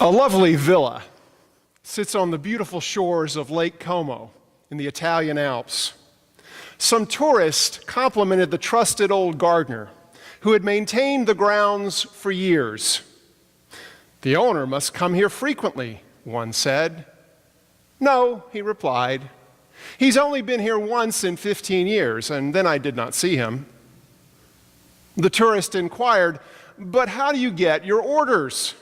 A lovely villa sits on the beautiful shores of Lake Como in the Italian Alps. Some tourist complimented the trusted old gardener who had maintained the grounds for years. "The owner must come here frequently," one said. "No," he replied. "He's only been here once in 15 years, and then I did not see him." The tourist inquired, "But how do you get your orders?"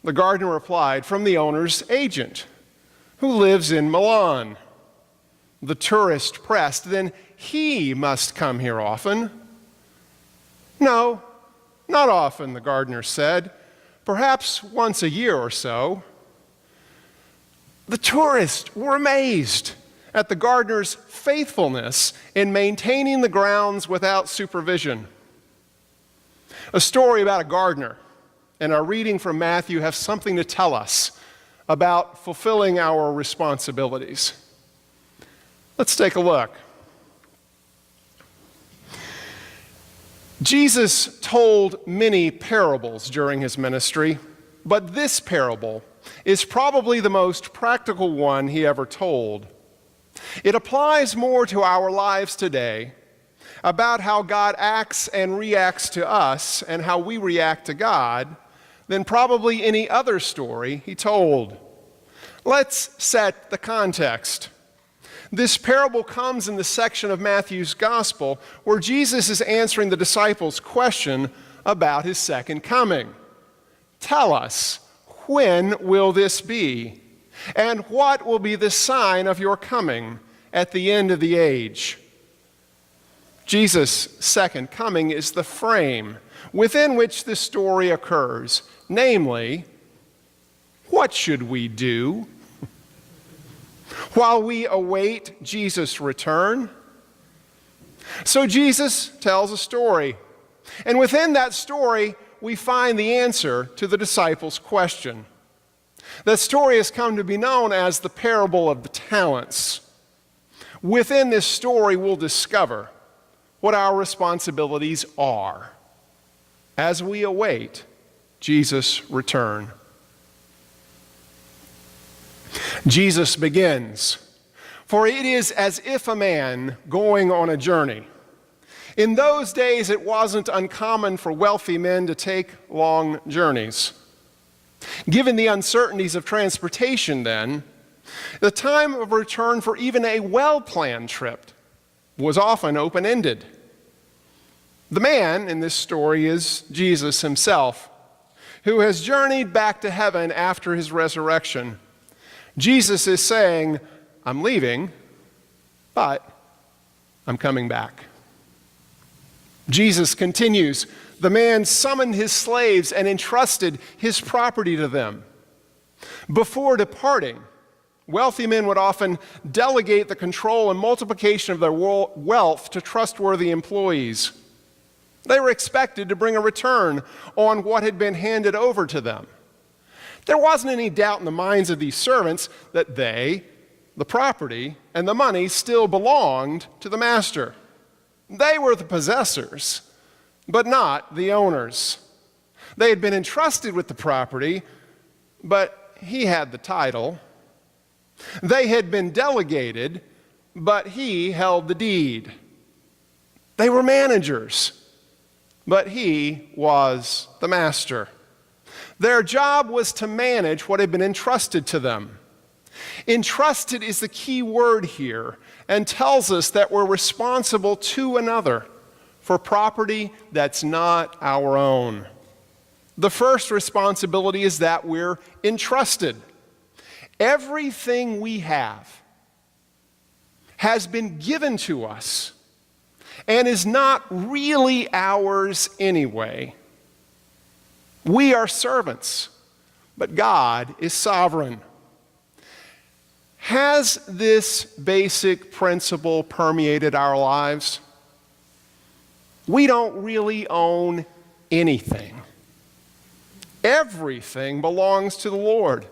The gardener replied, "From the owner's agent, who lives in Milan." The tourist pressed, "Then he must come here often." "No, not often," the gardener said. "Perhaps once a year or so." The tourists were amazed at the gardener's faithfulness in maintaining the grounds without supervision. A story about a gardener and our reading from Matthew have something to tell us about fulfilling our responsibilities. Let's take a look. Jesus told many parables during his ministry, but this parable is probably the most practical one he ever told. It applies more to our lives today about how God acts and reacts to us and how we react to God than probably any other story he told. Let's set the context. This parable comes in the section of Matthew's gospel where Jesus is answering the disciples' question about his second coming. "Tell us, when will this be? And what will be the sign of your coming at the end of the age?" Jesus' second coming is the frame within which this story occurs. Namely, what should we do while we await Jesus' return? So Jesus tells a story, and within that story, we find the answer to the disciples' question. That story has come to be known as the parable of the talents. Within this story, we'll discover what our responsibilities are as we await Jesus' return. Jesus begins, "For it is as if a man going on a journey." In those days, it wasn't uncommon for wealthy men to take long journeys. Given the uncertainties of transportation then, the time of return for even a well-planned trip was often open-ended. The man in this story is Jesus himself, who has journeyed back to heaven after his resurrection. Jesus is saying, "I'm leaving, but I'm coming back." Jesus continues, "The man summoned his slaves and entrusted his property to them." Before departing, wealthy men would often delegate the control and multiplication of their wealth to trustworthy employees. They were expected to bring a return on what had been handed over to them. There wasn't any doubt in the minds of these servants that they, the property, and the money still belonged to the master. They were the possessors, but not the owners. They had been entrusted with the property, but he had the title. They had been delegated, but he held the deed. They were managers, but he was the master. Their job was to manage what had been entrusted to them. Entrusted is the key word here and tells us that we're responsible to another for property that's not our own. The first responsibility is that we're entrusted. Everything we have has been given to us and is not really ours anyway. We are servants, but God is sovereign. Has this basic principle permeated our lives? We don't really own anything. Everything belongs to the Lord.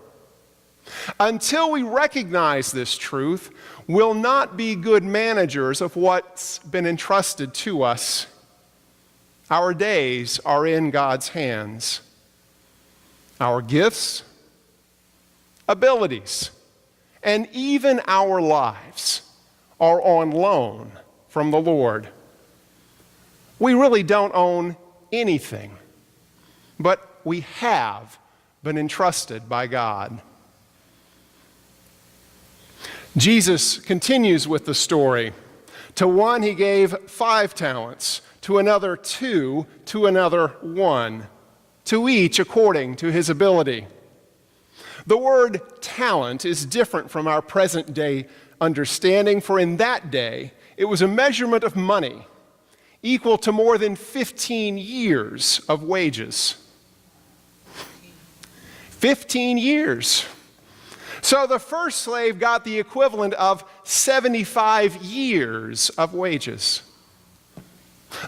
Until we recognize this truth, we'll not be good managers of what's been entrusted to us. Our days are in God's hands. Our gifts, abilities, and even our lives are on loan from the Lord. We really don't own anything, but we have been entrusted by God. Jesus continues with the story. To one he gave 5 talents, to another 2, to another 1, to each according to his ability. The word talent is different from our present day understanding, for in that day it was a measurement of money equal to more than 15 years of wages. 15 years. So the first slave got the equivalent of 75 years of wages.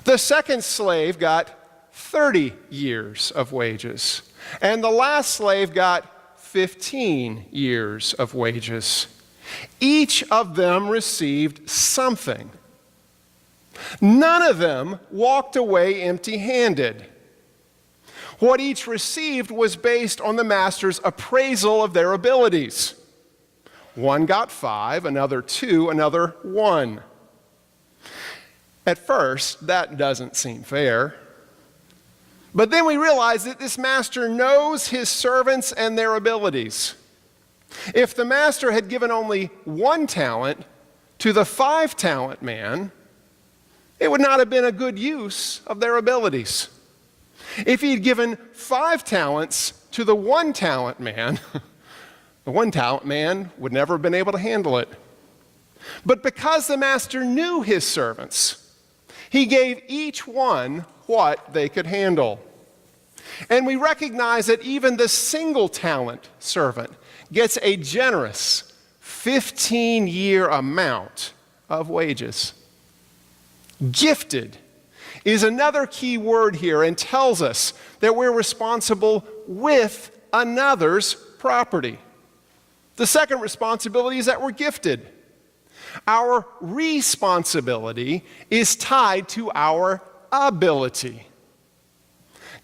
The second slave got 30 years of wages. And the last slave got 15 years of wages. Each of them received something. None of them walked away empty-handed. What each received was based on the master's appraisal of their abilities. One got 5, another 2, another 1. At first, that doesn't seem fair. But then we realize that this master knows his servants and their abilities. If the master had given only 1 talent to the 5-talent man, it would not have been a good use of their abilities. If he'd given 5 talents to the 1-talent man, the 1-talent man would never have been able to handle it. But because the master knew his servants, he gave each one what they could handle. And we recognize that even the single-talent servant gets a generous 15-year amount of wages. Gifted is another key word here and tells us that we're responsible with another's property. The second responsibility is that we're gifted. Our responsibility is tied to our ability.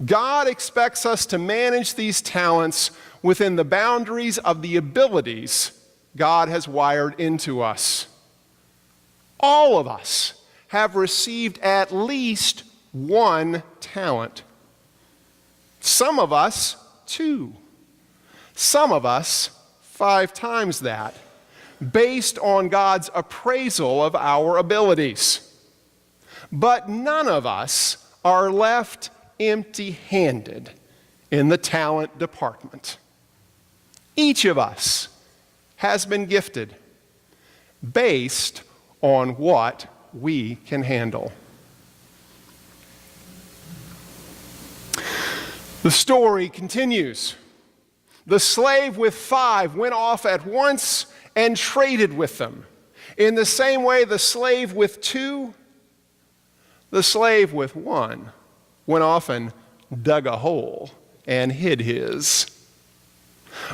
God expects us to manage these talents within the boundaries of the abilities God has wired into us. All of us have received at least 1 talent. Some of us 2. Some of us 5 times that, based on God's appraisal of our abilities. But none of us are left empty-handed in the talent department. Each of us has been gifted based on what we can handle. The story continues. The slave with 5 went off at once and traded with them. In the same way, the slave with 2, the slave with 1 went off and dug a hole and hid his.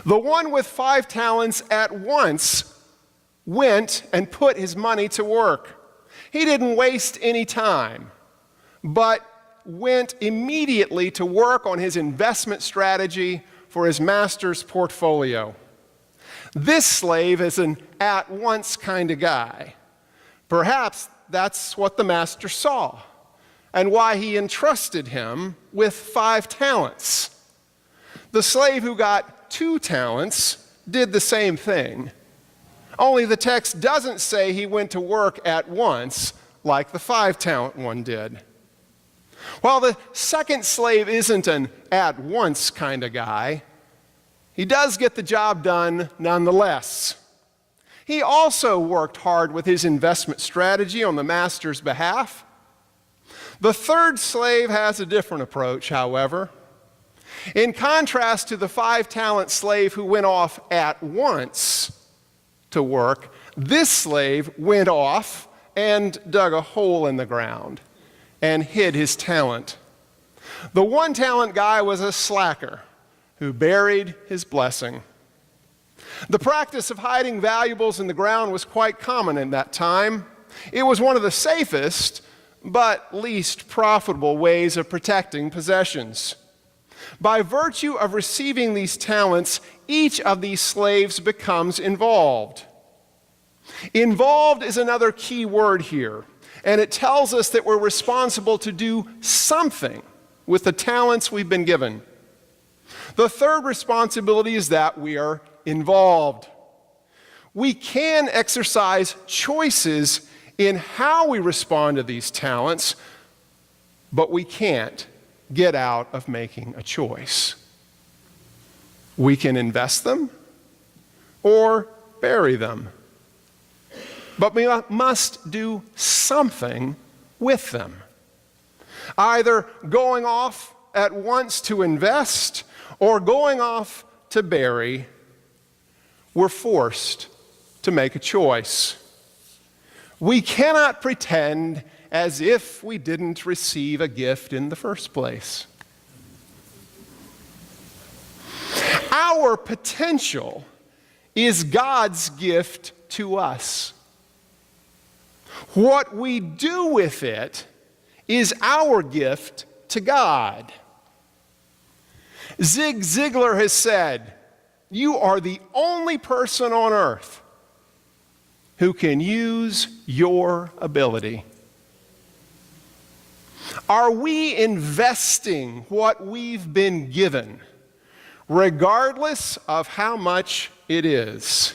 The one with 5 talents at once went and put his money to work. He didn't waste any time, but went immediately to work on his investment strategy for his master's portfolio. This slave is an at-once kind of guy. Perhaps that's what the master saw and why he entrusted him with 5 talents. The slave who got 2 talents did the same thing. Only the text doesn't say he went to work at once like the 5-talent one did. While the second slave isn't an at-once kind of guy, he does get the job done nonetheless. He also worked hard with his investment strategy on the master's behalf. The third slave has a different approach, however. In contrast to the 5-talent slave who went off at once to work, this slave went off and dug a hole in the ground and hid his talent. The 1-talent guy was a slacker who buried his blessing. The practice of hiding valuables in the ground was quite common in that time. It was one of the safest but least profitable ways of protecting possessions. By virtue of receiving these talents, each of these slaves becomes involved. Involved is another key word here, and it tells us that we're responsible to do something with the talents we've been given. The third responsibility is that we are involved. We can exercise choices in how we respond to these talents, but we can't get out of making a choice. We can invest them or bury them, but we must do something with them. Either going off at once to invest or going off to bury. We're forced to make a choice. We cannot pretend as if we didn't receive a gift in the first place. Our potential is God's gift to us. What we do with it is our gift to God. Zig Ziglar has said, "You are the only person on earth who can use your ability." Are we investing what we've been given, regardless of how much it is?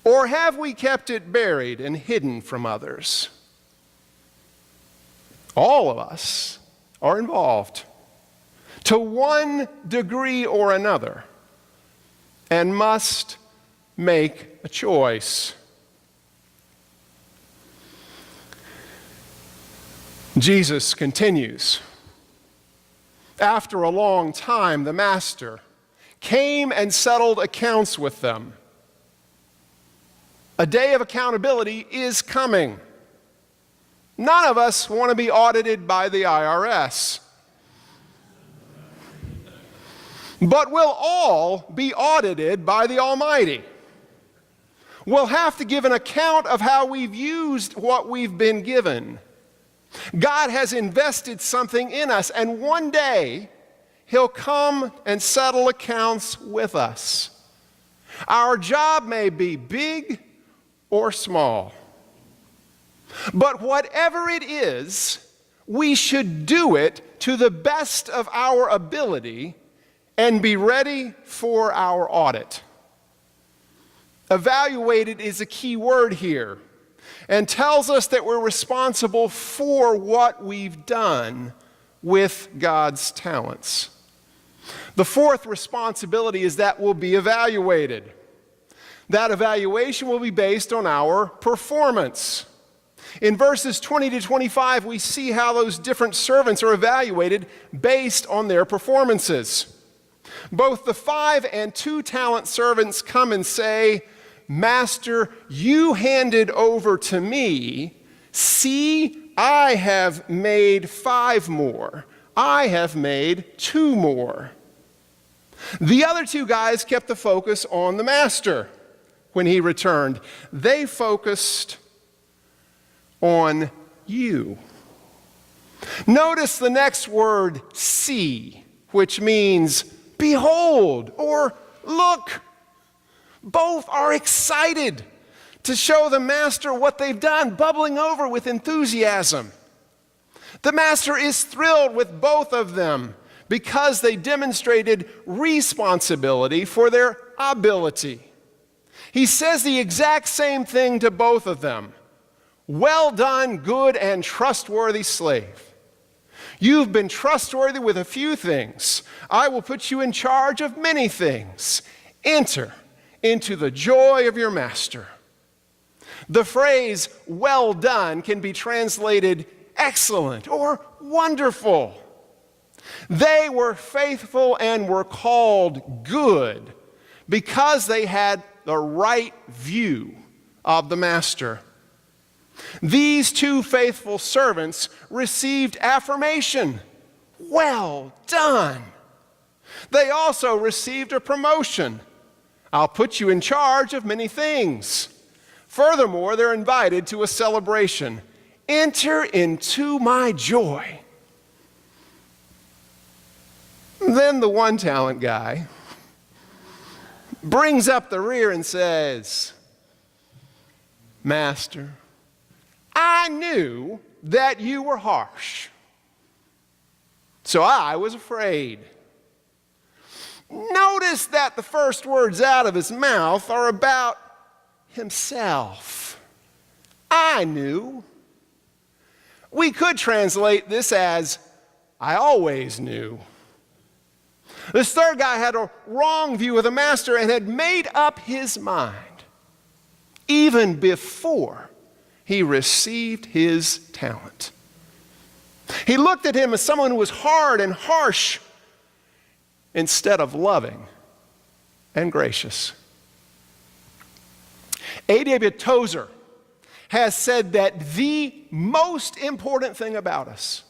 Or have we kept it buried and hidden from others? All of us are involved to one degree or another and must make a choice. Jesus continues. After a long time, the master came and settled accounts with them. A day of accountability is coming. None of us want to be audited by the IRS. But we'll all be audited by the Almighty. We'll have to give an account of how we've used what we've been given. God has invested something in us, and one day He'll come and settle accounts with us. Our job may be big or small, but whatever it is, we should do it to the best of our ability and be ready for our audit. Evaluated is a key word here and tells us that we're responsible for what we've done with God's talents. The fourth responsibility is that we'll be evaluated. That evaluation will be based on our performance. In verses 20 to 25, we see how those different servants are evaluated based on their performances. Both the 5 and 2 talent servants come and say, "Master, you handed over to me. See, I have made 5 more. I have made 2 more." The other 2 guys kept the focus on the master when he returned. They focused on you. Notice the next word, see, which means behold or look. Both are excited to show the master what they've done, bubbling over with enthusiasm. The master is thrilled with both of them because they demonstrated responsibility for their ability. He says the exact same thing to both of them. "Well done, good and trustworthy slave. You've been trustworthy with a few things. I will put you in charge of many things. Enter into the joy of your master." The phrase "well done" can be translated excellent or wonderful. They were faithful and were called good because they had the right view of the master. These 2 faithful servants received affirmation. Well done. They also received a promotion. I'll put you in charge of many things. Furthermore, they're invited to a celebration. Enter into my joy. Then the 1 talent guy brings up the rear and says, "Master, I knew that you were harsh, so I was afraid." Notice that the first words out of his mouth are about himself. I knew. We could translate this as, I always knew. This third guy had a wrong view of the master and had made up his mind even before he received his talent. He looked at him as someone who was hard and harsh instead of loving and gracious. A.W. Tozer has said that the most important thing about us,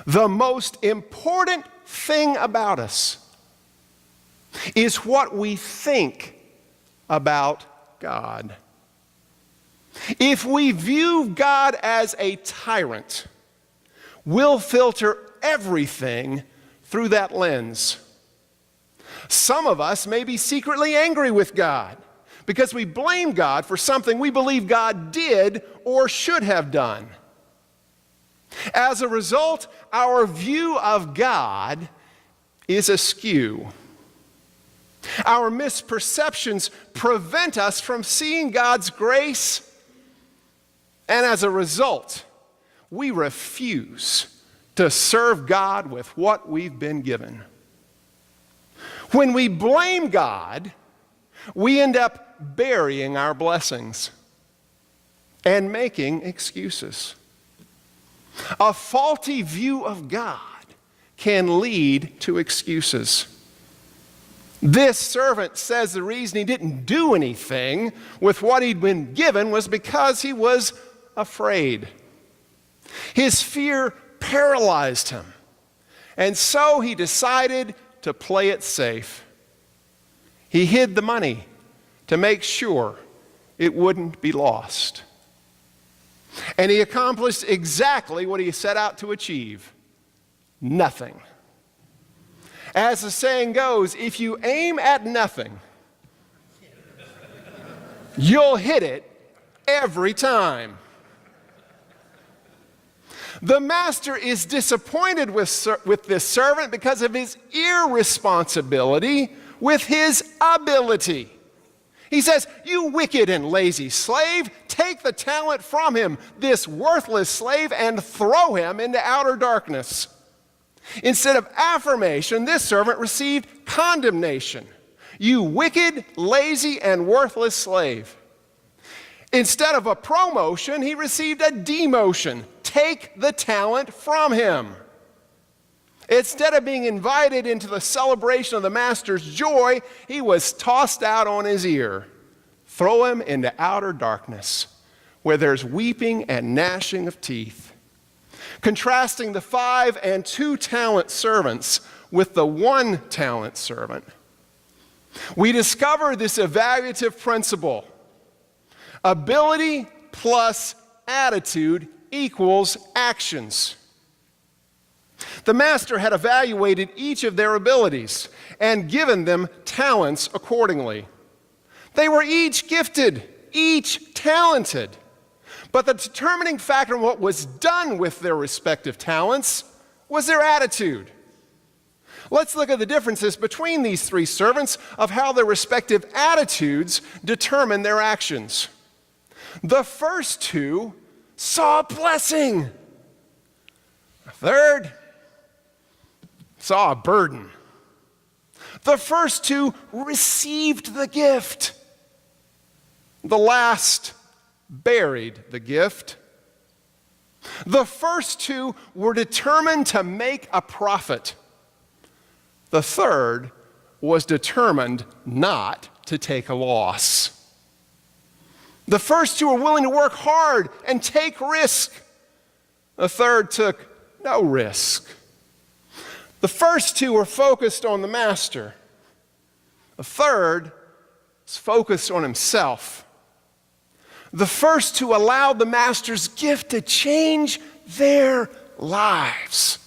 the most important thing about us is what we think about God. If we view God as a tyrant, we'll filter everything through that lens. Some of us may be secretly angry with God because we blame God for something we believe God did or should have done. As a result, our view of God is askew. Our misperceptions prevent us from seeing God's grace, and as a result, we refuse to serve God with what we've been given. When we blame God, we end up burying our blessings and making excuses. A faulty view of God can lead to excuses. This servant says the reason he didn't do anything with what he'd been given was because he was afraid. His fear paralyzed him, and so he decided to play it safe. He hid the money to make sure it wouldn't be lost. And he accomplished exactly what he set out to achieve: nothing. As the saying goes, if you aim at nothing, you'll hit it every time. The master is disappointed with this servant because of his irresponsibility with his ability. He says, "You wicked and lazy slave, take the talent from him, this worthless slave, and throw him into outer darkness." Instead of affirmation, this servant received condemnation. "You wicked, lazy, and worthless slave." Instead of a promotion, he received a demotion. Take the talent from him. Instead of being invited into the celebration of the master's joy, he was tossed out on his ear. Throw him into outer darkness, where there's weeping and gnashing of teeth. Contrasting the 5 and 2 talent servants with the 1 talent servant, we discover this evaluative principle: ability plus attitude equals actions. The master had evaluated each of their abilities and given them talents accordingly. They were each gifted, each talented. But the determining factor in what was done with their respective talents was their attitude. Let's look at the differences between these 3 servants of how their respective attitudes determine their actions. The first 2 saw a blessing. The third saw a burden. The first 2 received the gift. The last buried the gift. The first 2 were determined to make a profit. The third was determined not to take a loss. The first 2 were willing to work hard and take risk. The third took no risk. The first 2 were focused on the master. The third was focused on himself. The first 2 allowed the master's gift to change their lives.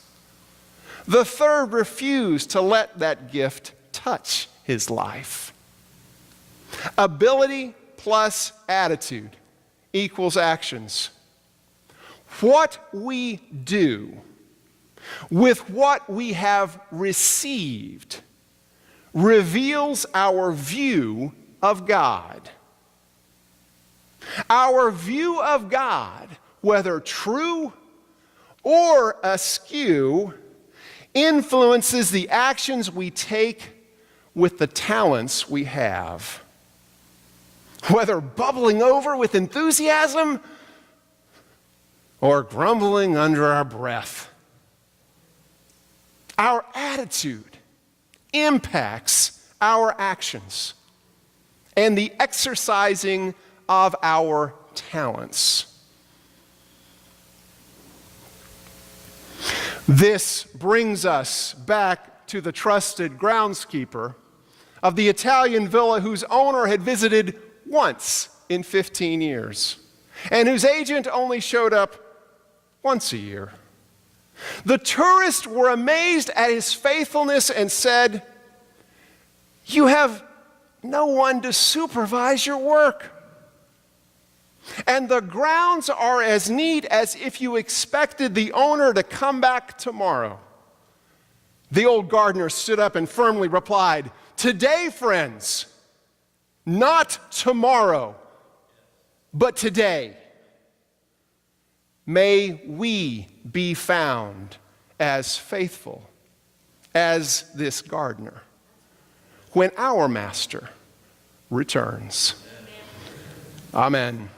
The third refused to let that gift touch his life. Ability plus attitude equals actions. What we do with what we have received reveals our view of God. Our view of God, whether true or askew, influences the actions we take with the talents we have. Whether bubbling over with enthusiasm or grumbling under our breath. Our attitude impacts our actions and the exercising of our talents. This brings us back to the trusted groundskeeper of the Italian villa whose owner had visited once in 15 years and whose agent only showed up once a year. The tourists were amazed at his faithfulness and said, "You have no one to supervise your work. And the grounds are as neat as if you expected the owner to come back tomorrow." The old gardener stood up and firmly replied, "Today, friends, not tomorrow, but today. May we be found as faithful as this gardener when our master returns." Amen.